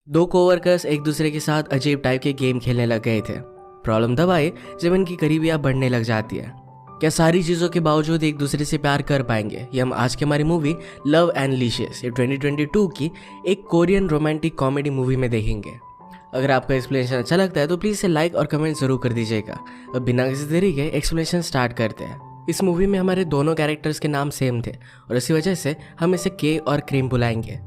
दो कोवर्कर्स एक दूसरे के साथ अजीब टाइप के गेम खेलने लग गए थे। प्रॉब्लम तब आई जब इनकी करीबियां बढ़ने लग जाती है। क्या सारी चीज़ों के बावजूद एक दूसरे से प्यार कर पाएंगे? ये हम आज की हमारी मूवी लव एंड लिशियस ये 2022 की एक कोरियन रोमांटिक कॉमेडी मूवी में देखेंगे। अगर आपको एक्सप्लेनेशन अच्छा लगता है तो प्लीज़ इसे लाइक और कमेंट जरूर कर दीजिएगा। अब बिना किसी देरी के एक्सप्लेनेशन स्टार्ट करते हैं। इस मूवी में हमारे दोनों कैरेक्टर्स के नाम सेम थे और इसी वजह से हम इसे के और क्रीम बुलाएंगे।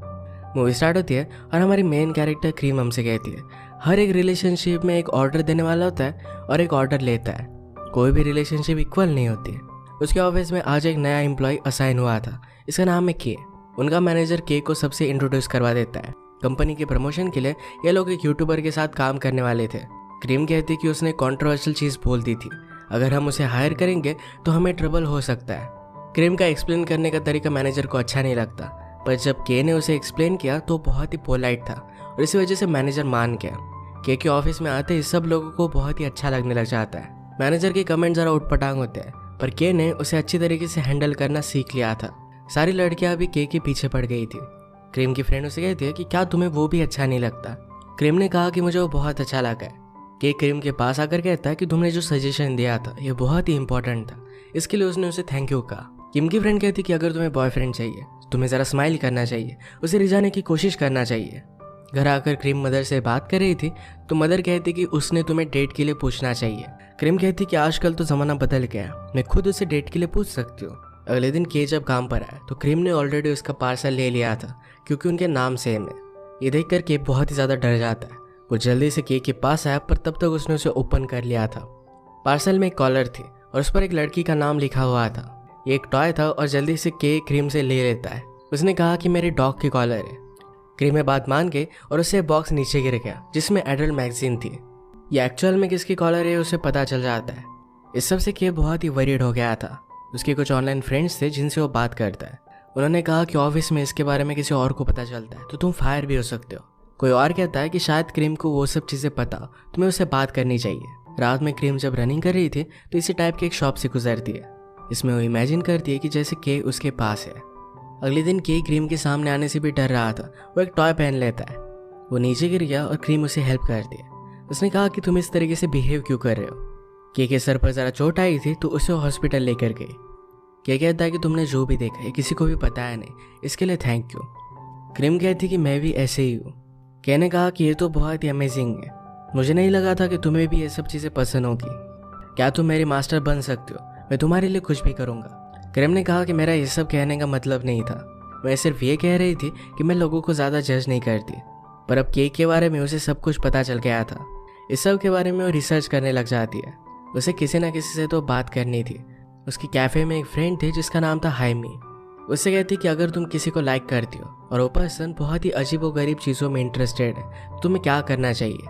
मूवी स्टार्ट होती है और हमारी मेन कैरेक्टर क्रीम हमसे कहती है हर एक रिलेशनशिप में एक ऑर्डर देने वाला होता है और एक ऑर्डर लेता है। कोई भी रिलेशनशिप इक्वल नहीं होती है। उसके ऑफिस में आज एक नया एम्प्लॉय असाइन हुआ था। इसका नाम है के। उनका मैनेजर के को सबसे इंट्रोड्यूस करवा देता है। कंपनी के प्रमोशन के लिए ये लोग एक यूट्यूबर के साथ काम करने वाले थे। क्रीम कहती कि उसने कॉन्ट्रोवर्शियल चीज़ बोल दी थी, अगर हम उसे हायर करेंगे तो हमें ट्रबल हो सकता है। क्रीम का एक्सप्लेन करने का तरीका मैनेजर को अच्छा नहीं लगता, पर जब के ने उसे एक्सप्लेन किया तो बहुत ही पोलाइट था और इसी वजह से मैनेजर मान गया। के ऑफिस में आते ही सब लोगों को बहुत ही अच्छा लगने लग जाता है। मैनेजर के कमेंट ज़रा उटपटांग होते हैं, पर के ने उसे अच्छी तरीके से हैंडल करना सीख लिया था। सारी लड़कियां भी के पीछे पड़ गई थी। क्रीम की फ्रेंड उसे कहती है कि क्या तुम्हें वो भी अच्छा नहीं लगता? क्रीम ने कहा कि मुझे वो बहुत अच्छा लगा है। के क्रीम के पास आकर कहता है कि तुमने जो सजेशन दिया था ये बहुत ही इंपॉर्टेंट था, इसके लिए उसने उसे थैंक यू कहा। किम की फ्रेंड कहती कि अगर तुम्हें बॉयफ्रेंड चाहिए तुम्हें ज़रा स्माइल करना चाहिए, उसे रिझाने की कोशिश करना चाहिए। घर आकर क्रीम मदर से बात कर रही थी तो मदर कहती कि उसने तुम्हें डेट के लिए पूछना चाहिए। क्रीम कहती कि आजकल तो ज़माना बदल गया, मैं खुद उसे डेट के लिए पूछ सकती हूँ। अगले दिन के जब काम पर आया तो क्रीम ने ऑलरेडी उसका पार्सल ले लिया था क्योंकि उनके नाम सेम है। ये देखकर के बहुत ही ज़्यादा डर जाता है। वो जल्दी से के पास आया, पर तब तक उसने उसे ओपन कर लिया था। पार्सल में एक कॉलर थी और उस पर एक लड़की का नाम लिखा हुआ था। ये एक टॉय था और जल्दी से के क्रीम से ले लेता है। उसने कहा कि मेरे डॉग की कॉलर है। क्रीम में बात मान के और उससे बॉक्स नीचे गिर गया जिसमें एडल्ट मैगजीन थी। ये एक्चुअल में किसकी कॉलर है उसे पता चल जाता है। इस सब से के बहुत ही वरीड हो गया था। उसके कुछ ऑनलाइन फ्रेंड्स थे जिनसे वो बात करता है। उन्होंने कहा कि ऑफिस में इसके बारे में किसी और को पता चलता है तो तुम फायर भी हो सकते हो। कोई और कहता है कि शायद क्रीम को वो सब चीज़ें पता, तुम्हें उससे बात करनी चाहिए। रात में क्रीम जब रनिंग कर रही थी तो इसी टाइप की एक शॉप से गुजरती है। इसमें वो इमेजिन करती है कि जैसे के उसके पास है। अगले दिन के क्रीम के सामने आने से भी डर रहा था। वो एक टॉय पहन लेता है। वो नीचे गिर गया और क्रीम उसे हेल्प करती है। उसने कहा कि तुम इस तरीके से बिहेव क्यों कर रहे हो? के सर पर ज़रा चोट आई थी तो उसे हॉस्पिटल लेकर गई। के कहता है कि तुमने जो भी देखा है किसी को भी बताया नहीं, इसके लिए थैंक यू। क्रीम कहती कि मैं भी ऐसे ही हूँ। के ने कहा कि ये तो बहुत ही अमेजिंग है, मुझे नहीं लगा था कि तुम्हें भी ये सब चीज़ें पसंद होगी। क्या तुम मेरी मास्टर बन सकते हो? मैं तुम्हारे लिए कुछ भी करूँगा। क्रीम ने कहा कि मेरा ये सब कहने का मतलब नहीं था, मैं सिर्फ ये कह रही थी कि मैं लोगों को ज़्यादा जज नहीं करती। पर अब के बारे में उसे सब कुछ पता चल गया था। इस सब के बारे में वो रिसर्च करने लग जाती है। उसे किसी न किसी से तो बात करनी थी। उसकी कैफ़े में एक फ्रेंड थी जिसका नाम था हाइमी। उससे कहती कि अगर तुम किसी को लाइक करती हो और वो पर्सन बहुत ही अजीब व गरीब चीज़ों में इंटरेस्टेड है तो तुम्हें क्या करना चाहिए।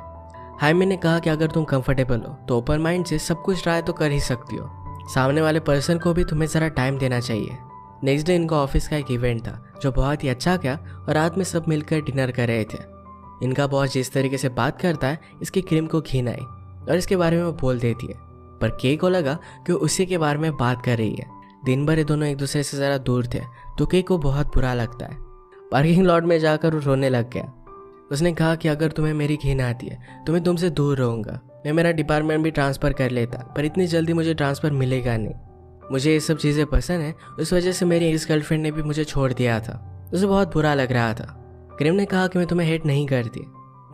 हाइमी ने कहा कि अगर तुम कंफर्टेबल हो तो ओपन माइंड से सब कुछ ट्राई तो कर ही सकती हो। सामने वाले पर्सन को भी तुम्हें ज़रा टाइम देना चाहिए। नेक्स्ट डे इनका ऑफिस का एक इवेंट था जो बहुत ही अच्छा गया और रात में सब मिलकर डिनर कर रहे थे। इनका बॉस जिस तरीके से बात करता है इसकी क्रीम को घिन आई और इसके बारे में वो बोल देती है, पर के को लगा कि वो उसी के बारे में बात कर रही है। दिन भर ये दोनों एक दूसरे से ज़रा दूर थे तो के को बहुत बुरा लगता है। पार्किंग लॉट में जाकर वो रोने लग गया। उसने कहा कि अगर तुम्हें मेरी घिन आती है तो मैं तुमसे दूर रहूँगा। मैं मेरा डिपार्टमेंट भी ट्रांसफ़र कर लेता, पर इतनी जल्दी मुझे ट्रांसफ़र मिलेगा नहीं। मुझे ये सब चीज़ें पसंद हैं, उस वजह से मेरी एक्स गर्लफ्रेंड ने भी मुझे छोड़ दिया था। उसे बहुत बुरा लग रहा था। क्रीम ने कहा कि मैं तुम्हें हेट नहीं करती,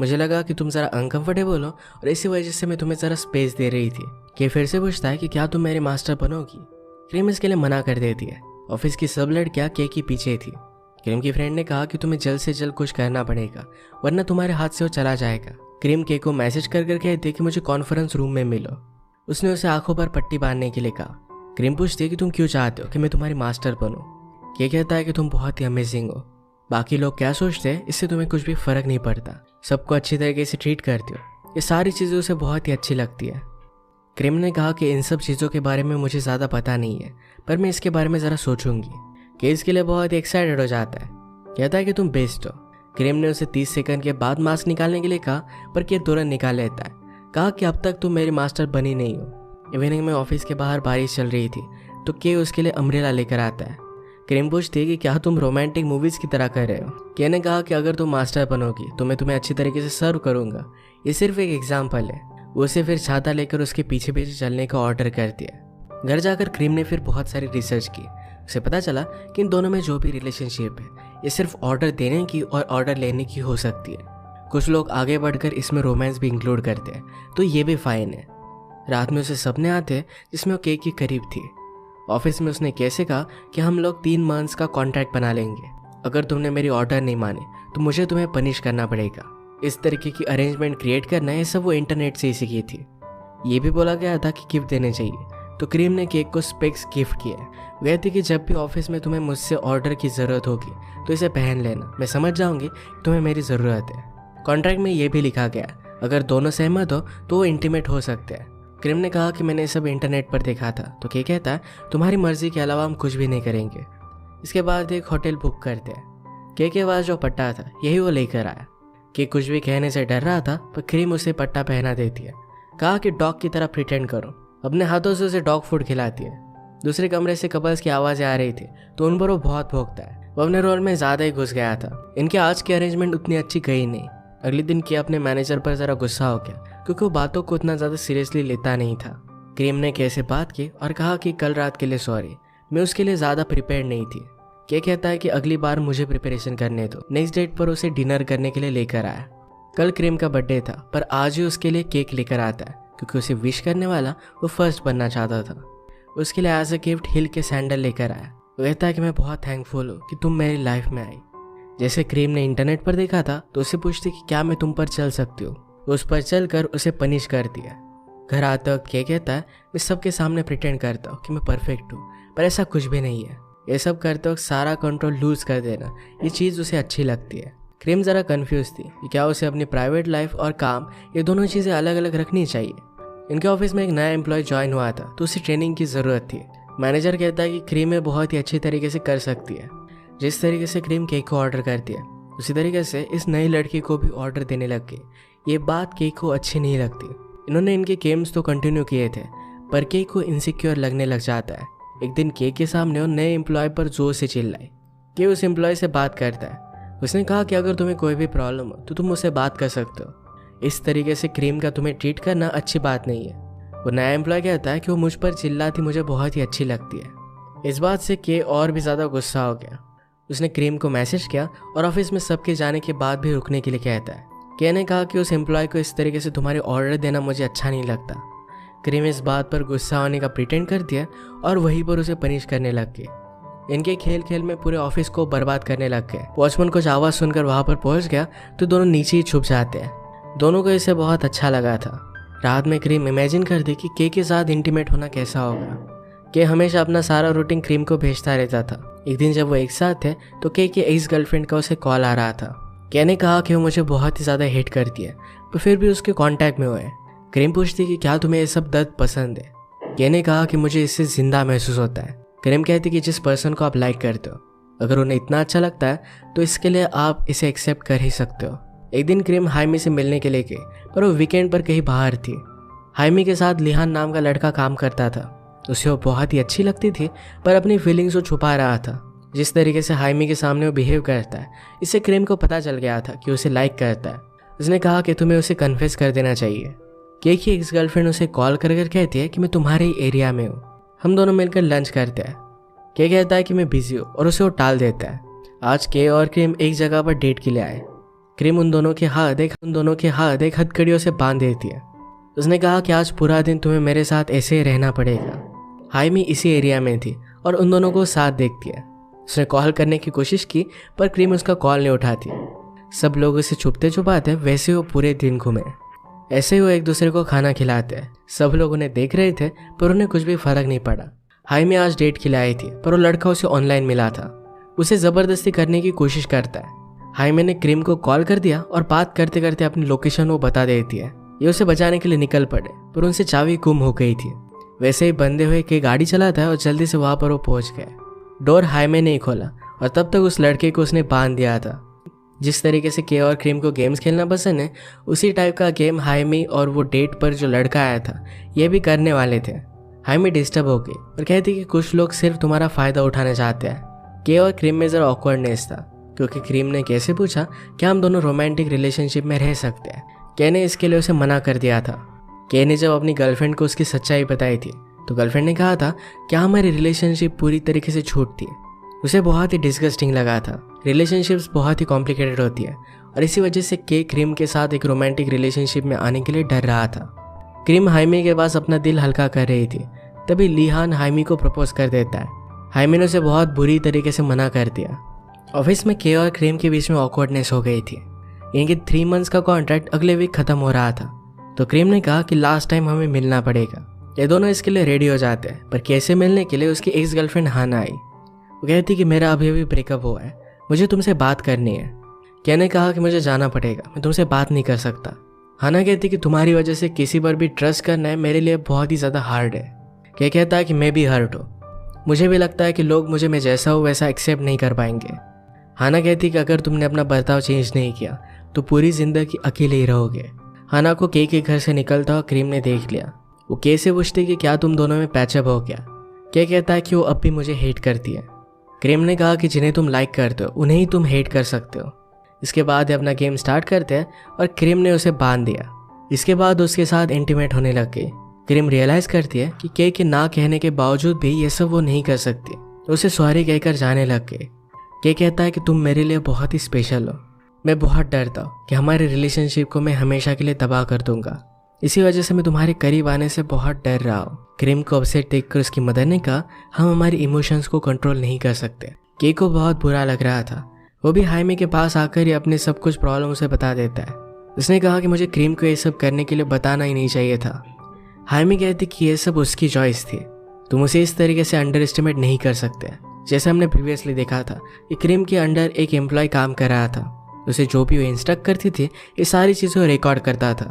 मुझे लगा कि तुम ज़रा अनकंफर्टेबल हो और इसी वजह से मैं तुम्हें ज़रा स्पेस दे रही थी। के फिर से पूछता है कि क्या तुम मेरे मास्टर बनोगी? क्रीम इसके लिए मना कर देती है। ऑफिस की सब लड़कियाँ के पीछे थी। क्रीम की फ्रेंड ने कहा कि तुम्हें जल्द से जल्द कुछ करना पड़ेगा वरना तुम्हारे हाथ से वो चला जाएगा। क्रीम के को मैसेज कर कहती है कि मुझे कॉन्फ्रेंस रूम में मिलो। उसने उसे आंखों पर पट्टी बांधने के लिए कहा। क्रीम पूछती है कि तुम क्यों चाहते हो कि मैं तुम्हारी मास्टर बनूं? के कहता है कि तुम बहुत ही अमेजिंग हो, बाकी लोग क्या सोचते हैं इससे तुम्हें कुछ भी फर्क नहीं पड़ता, सबको अच्छी तरीके से ट्रीट करती हो। ये सारी चीज़ें उसे बहुत ही अच्छी लगती है। क्रीम ने कहा कि इन सब चीज़ों के बारे में मुझे ज़्यादा पता नहीं है, पर मैं इसके बारे में ज़रा सोचूंगी। के इसके लिए बहुत ही एक्साइटेड हो जाता है, कहता है कि तुम बेस्ट हो। क्रीम ने उसे 30 सेकंड के बाद मास्क निकालने के लिए कहा, पर के तुरंत निकाल लेता है। कहा कि अब तक तुम मेरी मास्टर बनी नहीं हो। इवनिंग में ऑफिस के बाहर बारिश चल रही थी तो के उसके लिए अम्ब्रेला लेकर आता है। क्रीम पूछती है कि क्या तुम रोमांटिक मूवीज की तरह कर रहे हो। के ने कहा कि अगर तुम मास्टर बनोगी तो मैं तुम्हें अच्छी तरीके से सर्व करूंगा, ये सिर्फ एक एग्जाम्पल है। वो उसे फिर छाता लेकर उसके पीछे पीछे चलने का ऑर्डर कर दिया। घर जाकर क्रीम ने फिर बहुत सारी रिसर्च की। उसे पता चला कि इन दोनों में जो भी रिलेशनशिप है ये सिर्फ ऑर्डर देने की और ऑर्डर लेने की हो सकती है। कुछ लोग आगे बढ़कर इसमें रोमांस भी इंक्लूड करते हैं, तो ये भी फाइन है। रात में उसे सपने आते हैं जिसमें वो केक के करीब थी। ऑफिस में उसने कैसे कहा कि हम लोग 3 मंथ्स का कॉन्ट्रैक्ट बना लेंगे, अगर तुमने मेरी ऑर्डर नहीं माने तो मुझे तुम्हें पनिश करना पड़ेगा। इस तरीके की अरेंजमेंट क्रिएट करना ये सब वो इंटरनेट से ही सीखी थी। ये भी बोला गया था कि गिफ्ट देने चाहिए, तो क्रीम ने केक को स्पेक्स गिफ्ट किया। वो कहती कि जब भी ऑफिस में तुम्हें मुझसे ऑर्डर की ज़रूरत होगी तो इसे पहन लेना, मैं समझ जाऊंगी तुम्हें मेरी ज़रूरत है। कॉन्ट्रैक्ट में ये भी लिखा गया अगर दोनों सहमत हो तो वो इंटीमेट हो सकते हैं। क्रीम ने कहा कि मैंने ये सब इंटरनेट पर देखा था, तो के कहता है तुम्हारी मर्जी के अलावा हम कुछ भी नहीं करेंगे। इसके बाद एक होटल बुक करते हैं। के पास जो पट्टा था यही वो लेकर आया। के कुछ भी कहने से डर रहा था, पर क्रीम उसे पट्टा पहना देती है। कहा कि डॉग की तरह प्रिटेंड करो। अपने हाथों से उसे डॉग फूड खिलाती है। दूसरे कमरे से कपल्स की आवाज़ें आ रही थी, तो उन पर वो बहुत भौंकता है। वो अपने रोल में ज़्यादा ही घुस गया था। इनके आज की अरेंजमेंट उतनी अच्छी गई नहीं। अगले दिन के अपने मैनेजर पर ज़रा गुस्सा हो गया, क्योंकि वो बातों को उतना ज़्यादा सीरियसली लेता नहीं था। क्रीम ने के से बात की और कहा कि कल रात के लिए सॉरी, मैं उसके लिए ज़्यादा प्रिपेयर नहीं थी। के कहता है कि अगली बार मुझे प्रिपरेशन करने दो। नेक्स्ट डेट पर उसे डिनर करने के लिए लेकर आया। कल क्रीम का बर्थडे था, पर आज ही उसके लिए केक लेकर आता है, क्योंकि उसे विश करने वाला वो फर्स्ट बनना चाहता था। उसके लिए एज अ गिफ्ट हिल के सैंडल लेकर आया। वो कहता है कि मैं बहुत थैंकफुल हूँ कि तुम मेरी लाइफ में आई। जैसे क्रीम ने इंटरनेट पर देखा था, तो उसे पूछती कि क्या मैं तुम पर चल सकती हूँ। उस पर चलकर उसे पनिश कर दिया। घर आता के कहता है मैं सबके सामने प्रिटेंड करता हूँ कि मैं परफेक्ट हूँ, पर ऐसा कुछ भी नहीं है। ये सब करते वक्त सारा कंट्रोल लूज कर देना, ये चीज़ उसे अच्छी लगती है। क्रीम ज़रा कंफ्यूज थी कि क्या उसे अपनी प्राइवेट लाइफ और काम ये दोनों चीज़ें अलग अलग रखनी चाहिए। इनके ऑफिस में एक नया एम्प्लॉय ज्वाइन हुआ था, तो उसे ट्रेनिंग की ज़रूरत थी। मैनेजर कहता है कि क्रीम में बहुत ही अच्छी तरीके से कर सकती है। जिस तरीके से क्रीम केक को ऑर्डर करती है, उसी तरीके से इस नई लड़की को भी ऑर्डर देने लग गई। ये बात केक को अच्छी नहीं लगती। इन्होंने इनके गेम्स तो कंटिन्यू किए थे, पर केक को इनसिक्योर लगने लग जाता है। एक दिन केक के सामने वो नए एम्प्लॉय पर जोर से चिल्लाई। के उस एम्प्लॉय से बात करता है। उसने कहा कि अगर तुम्हें कोई भी प्रॉब्लम हो तो तुम मुझसे बात कर सकते हो। इस तरीके से क्रीम का तुम्हें ट्रीट करना अच्छी बात नहीं है। वो नया एम्प्लॉय कहता है कि वो मुझ पर चिल्लाती मुझे बहुत ही अच्छी लगती है। इस बात से के और भी ज़्यादा गुस्सा हो गया। उसने क्रीम को मैसेज किया और ऑफिस में सबके जाने के बाद भी रुकने के लिए कहता है। के ने कहा कि उस एम्प्लॉय को इस तरीके से तुम्हारे ऑर्डर देना मुझे अच्छा नहीं लगता। क्रीम इस बात पर गुस्सा होने का प्रिटेंड कर दिया और वहीं पर उसे पनिश करने लग गई। इनके खेल खेल में पूरे ऑफिस को बर्बाद करने लग गए। वॉचमैन कुछ आवाज़ सुनकर वहाँ पर पहुँच गया, तो दोनों नीचे ही छुप जाते हैं। दोनों को इसे बहुत अच्छा लगा था। रात में क्रीम इमेजिन कर दी कि के साथ इंटीमेट होना कैसा होगा। के हमेशा अपना सारा रूटीन क्रीम को भेजता रहता था। एक दिन जब वो एक साथ थे, तो के एक्स गर्लफ्रेंड का उसे कॉल आ रहा था। के ने कहा कि वो मुझे बहुत ही ज़्यादा हेट करती है, पर फिर भी उसके कांटेक्ट में हुए। क्रीम पूछती कि क्या तुम्हें ये सब दर्द पसंद है। के ने कहा कि मुझे इससे जिंदा महसूस होता है। क्रीम कहती कि जिस पर्सन को आप लाइक करते हो, अगर उन्हें इतना अच्छा लगता है तो इसके लिए आप इसे एक्सेप्ट कर ही सकते हो। एक दिन क्रीम हाइमी से मिलने के लिए गई, पर वो वीकेंड पर कहीं बाहर थी। हाइमी के साथ लिहान नाम का लड़का काम करता था। उसे वो बहुत ही अच्छी लगती थी, पर अपनी फीलिंग्स वो छुपा रहा था। जिस तरीके से हाइमी के सामने वो बिहेव करता है, इससे क्रीम को पता चल गया था कि उसे लाइक करता है। उसने कहा कि तुम्हें उसे कन्फेस कर देना चाहिए। केक की एक्स गर्लफ्रेंड उसे कॉल कर कहती है कि मैं तुम्हारे एरिया में हूँ, हम दोनों मिलकर लंच करते हैं। के कहता है कि मैं बिजी हूँ और उसे वो टाल देता है। आज के और क्रीम एक जगह पर डेट के लिए आए। क्रीम उन दोनों के हाथ एक हथकड़ियों से बांध देती है। उसने कहा कि आज पूरा दिन तुम्हें मेरे साथ ऐसे ही रहना पड़ेगा। हाइमी इसी एरिया में थी और उन दोनों को साथ देखती है। उसने कॉल करने की कोशिश की, पर क्रीम उसका कॉल नहीं उठाती। सब लोग उसे छुपते छुपाते वैसे वो पूरे दिन घूमे। ऐसे ही वो एक दूसरे को खाना खिलाते हैं। सब लोग उन्हें देख रहे थे, पर उन्हें कुछ भी फर्क नहीं पड़ा। हाइमी आज डेट के लिए आई थी, पर वो लड़का उसे ऑनलाइन मिला था। उसे जबरदस्ती करने की कोशिश करता है। हाइमी ने क्रीम को कॉल कर दिया और बात करते करते अपनी लोकेशन वो बता देती है। ये उसे बचाने के लिए निकल पड़े, पर उनसे चाबी गुम हो गई थी। वैसे ही बंदे हुए के गाड़ी चलाता है और जल्दी से वहां पर वो पहुंच गए। डोर हाइमे ने खोला और तब तक उस लड़के को उसने बांध दिया था। जिस तरीके से के और क्रीम को गेम्स खेलना पसंद है, उसी टाइप का गेम हाइमी और वो डेट पर जो लड़का आया था ये भी करने वाले थे। हाइमी डिस्टर्ब हो गई और कहती कि कुछ लोग सिर्फ तुम्हारा फ़ायदा उठाना चाहते हैं। के और क्रीम में ज़रा ऑकवर्डनेस था, क्योंकि क्रीम ने के से पूछा क्या हम दोनों रोमांटिक रिलेशनशिप में रह सकते हैं। के ने इसके लिए उसे मना कर दिया था। के ने जब अपनी गर्लफ्रेंड को उसकी सच्चाई बताई थी तो गर्लफ्रेंड ने कहा था क्या हमारी रिलेशनशिप पूरी तरीके से छूट थी। उसे बहुत ही डिस्गस्टिंग लगा था। रिलेशनशिप्स बहुत ही कॉम्प्लिकेटेड होती है और इसी वजह से के क्रीम के साथ एक रोमांटिक रिलेशनशिप में आने के लिए डर रहा था। क्रीम हाइमी के पास अपना दिल हल्का कर रही थी, तभी लीहान हाइमी को प्रपोज कर देता है। हाइमी ने उसे बहुत बुरी तरीके से मना कर दिया। ऑफिस में के और क्रीम के बीच में ऑकवर्डनेस हो गई थी। इनके 3 मंथ्स का कॉन्ट्रैक्ट अगले वीक खत्म हो रहा था, तो क्रीम ने कहा कि लास्ट टाइम हमें मिलना पड़ेगा। ये दोनों इसके लिए रेडी हो जाते हैं, पर कैसे मिलने के लिए उसकी एक्स गर्लफ्रेंड हाना आई। वो कहती कि मेरा अभी अभी ब्रेकअप हुआ है, मुझे तुमसे बात करनी है। के ने कहा कि मुझे जाना पड़ेगा, मैं तुमसे बात नहीं कर सकता। हाना कहती कि तुम्हारी वजह से किसी पर भी ट्रस्ट करना है मेरे लिए बहुत ही ज़्यादा हार्ड है। के कहता है कि मैं भी हर्ट हूँ, मुझे भी लगता है कि लोग मुझे मैं जैसा हूँ वैसा एक्सेप्ट नहीं कर पाएंगे। हाना कहती कि अगर तुमने अपना बर्ताव चेंज नहीं किया तो पूरी ज़िंदगी अकेले ही रहोगे। हाना को के घर से निकलता हुआ क्रीम ने देख लिया। वो के से पूछती कि क्या तुम दोनों में पैचअप हो गया। के कहता है कि वो अब भी मुझे हेट करती है। क्रीम ने कहा कि जिन्हें तुम लाइक करते हो उन्हें ही तुम हेट कर सकते हो। इसके बाद अपना गेम स्टार्ट करते हैं और क्रीम ने उसे बांध दिया। इसके बाद उसके साथ इंटीमेट होने लग गई। क्रीम रियलाइज़ करती है कि के ना कहने के बावजूद भी ये सब वो नहीं कर सकती, तो उसे सॉरी कहकर जाने लग गई। के कहता है कि तुम मेरे लिए बहुत ही स्पेशल हो। मैं बहुत डरता हूँ कि हमारे रिलेशनशिप को मैं हमेशा के लिए तबाह कर दूंगा, इसी वजह से मैं तुम्हारे करीब आने से बहुत डर रहा हूँ। क्रीम को अपसेट देखकर उसकी मदर ने कहा हम हमारी इमोशंस को कंट्रोल नहीं कर सकते। के को बहुत बुरा लग रहा था। वो भी हाइमी के पास आकर ही अपने सब कुछ प्रॉब्लम उसे बता देता है। उसने कहा कि मुझे क्रीम को ये सब करने के लिए बताना ही नहीं चाहिए था। हाइमी कहती कि ये सब उसकी चॉइस थी, तुम उसे इस तरीके से अंडर एस्टिमेट नहीं कर सकते। जैसे हमने प्रीवियसली देखा था कि क्रीम के अंडर एक एम्प्लॉय काम कर रहा था, उसे जो भी वो इंस्ट्रक्ट करती थी ये सारी चीज़ें रिकॉर्ड करता था।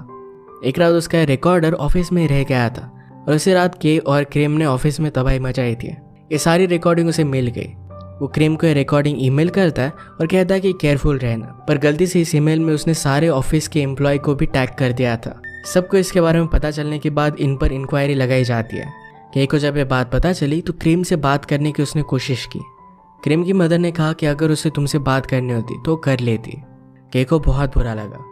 एक रात उसका रिकॉर्डर ऑफिस में रह गया था और उसी रात के और क्रीम ने ऑफिस में तबाही मचाई थी। ये सारी रिकॉर्डिंग उसे मिल गई। वो क्रीम को रिकॉर्डिंग ईमेल करता है और कहता है कि केयरफुल रहना, पर गलती से इस ईमेल में उसने सारे ऑफिस के एम्प्लॉय को भी टैग कर दिया था। सबको इसके बारे में पता चलने के बाद इन पर इंक्वायरी लगाई जाती है। के को जब ये बात पता चली तो क्रीम से बात करने की उसने कोशिश की। क्रीम की मदर ने कहा कि अगर उसे तुमसे बात करनी होती तो कर लेती। के को बहुत बुरा लगा।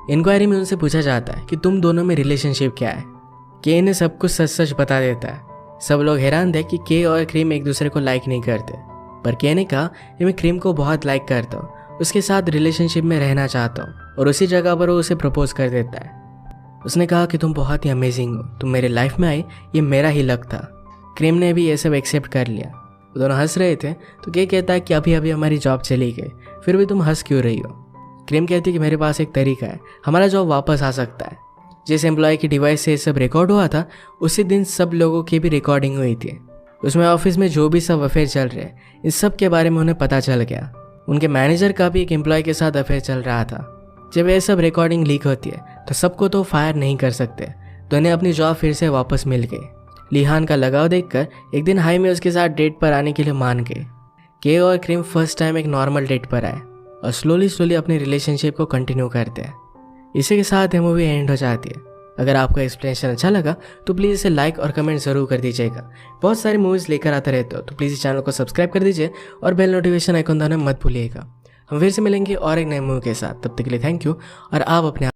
इंक्वायरी में उनसे पूछा जाता है कि तुम दोनों में रिलेशनशिप क्या है। के ने सब कुछ सच सच बता देता है। सब लोग हैरान थे कि के और क्रीम एक दूसरे को लाइक नहीं करते, पर के ने कहा कि मैं क्रीम को बहुत लाइक करता हूँ, उसके साथ रिलेशनशिप में रहना चाहता हूँ, और उसी जगह पर वो उसे प्रपोज कर देता है। उसने कहा कि तुम बहुत ही अमेजिंग हो, तुम मेरे लाइफ में आई, ये मेरा ही लक था। क्रीम ने भी ये सब एक्सेप्ट कर लिया। वो दोनों हंस रहे थे तो के कहता है कि अभी अभी हमारी जॉब चली गई, फिर भी तुम हंस क्यों रही हो। क्रीम कहती है कि मेरे पास एक तरीका है, हमारा जॉब वापस आ सकता है। जिस एम्प्लॉय की डिवाइस से ये सब रिकॉर्ड हुआ था उसी दिन सब लोगों की भी रिकॉर्डिंग हुई थी। उसमें ऑफिस में जो भी सब अफेयर चल रहे इन सब के बारे में उन्हें पता चल गया। उनके मैनेजर का भी एक एम्प्लॉय के साथ अफेयर चल रहा था। जब ये सब रिकॉर्डिंग लीक होती है तो सबको तो फायर नहीं कर सकते, तो उन्हें अपनी जॉब फिर से वापस मिल गई। लीहान का लगाव देखकर एक दिन हाइमी उसके साथ डेट पर आने के लिए मान गए। के और क्रीम फर्स्ट टाइम एक नॉर्मल डेट पर आए और स्लोली अपने रिलेशनशिप को कंटिन्यू करते हैं। इसी के साथ ये मूवी एंड हो जाती है। अगर आपको एक्सप्लेनेशन अच्छा लगा तो प्लीज़ इसे लाइक और कमेंट ज़रूर कर दीजिएगा। बहुत सारी मूवीज़ लेकर आते रहते हो तो प्लीज़ इस चैनल को सब्सक्राइब कर दीजिए और बेल नोटिफिकेशन आइकन दबाना मत भूलिएगा। हम फिर से मिलेंगे और एक नए मूवी के साथ, तब तक के लिए थैंक यू और आप अपने